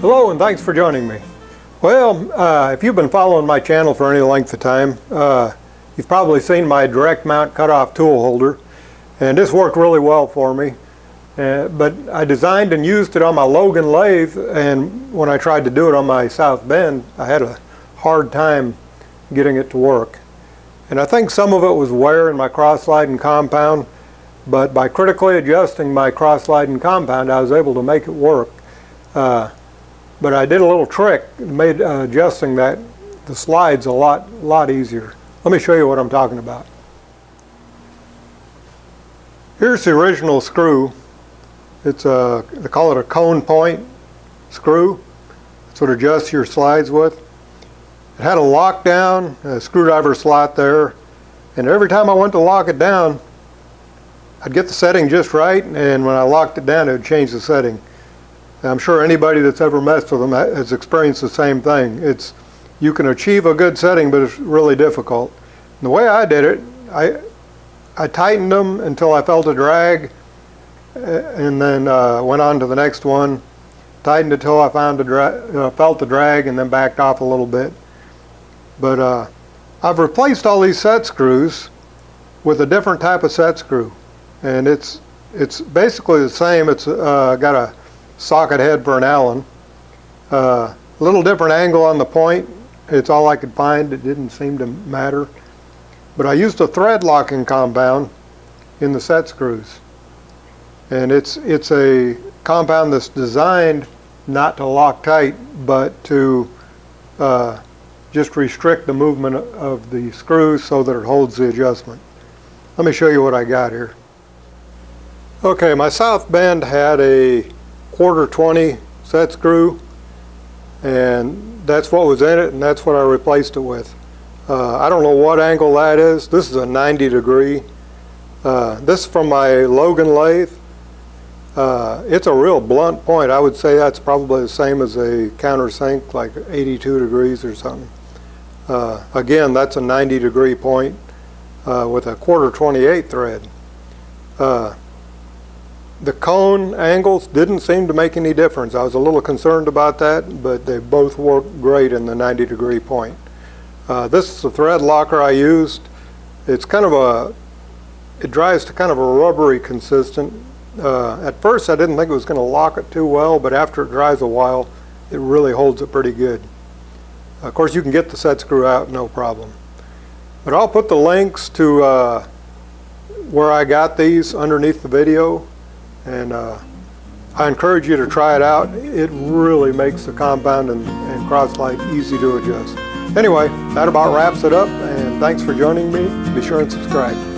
Hello and thanks for joining me. Well, if you've been following my channel for any length of time, you've probably seen my direct mount cutoff tool holder, and this worked really well for me. But I designed and used it on my Logan lathe, and when I tried to do it on my South Bend, I had a hard time getting it to work. And I think some of it was wear in my cross-sliding compound, but by critically adjusting my cross-sliding compound, I was able to make it work. But I did a little trick, made adjusting the slides a lot easier. Let me show you what I'm talking about. Here's the original screw. It's they call it a cone point screw. That's what adjusts your slides with. It had a lockdown, a screwdriver slot there, and every time I went to lock it down, I'd get the setting just right, and when I locked it down, it would change the setting. And I'm sure anybody that's ever messed with them has experienced the same thing. You can achieve a good setting, but it's really difficult. And the way I did it, I tightened them until I felt a drag, and then went on to the next one, tightened until I felt the drag, and then backed off a little bit. But I've replaced all these set screws with a different type of set screw, and it's basically the same. It's got a socket head for an Allen, a little different angle on the point. It's all I could find. It didn't seem to matter, but I used a thread locking compound in the set screws, and it's a compound that's designed not to lock tight, but to just restrict the movement of the screws so that it holds the adjustment. Let me show you what I got here. Okay, my South Bend had a 1/4-20 set screw, and that's what was in it, and that's what I replaced it with. I don't know what angle that is. This is a 90-degree. This is from my Logan lathe. It's a real blunt point. I would say that's probably the same as a countersink, like 82 degrees or something. Again, that's a 90-degree point with a 1/4-28 thread. The cone angles didn't seem to make any difference. I was a little concerned about that, but they both worked great in the 90-degree point. This is the thread locker I used. It dries to kind of a rubbery consistent. At first I didn't think it was going to lock it too well, but after it dries a while, it really holds it pretty good. Of course, you can get the set screw out, no problem. But I'll put the links to where I got these underneath the video, and I encourage you to try it out. It really makes the compound and cross-slide easy to adjust. Anyway, that about wraps it up, and thanks for joining me. Be sure and subscribe.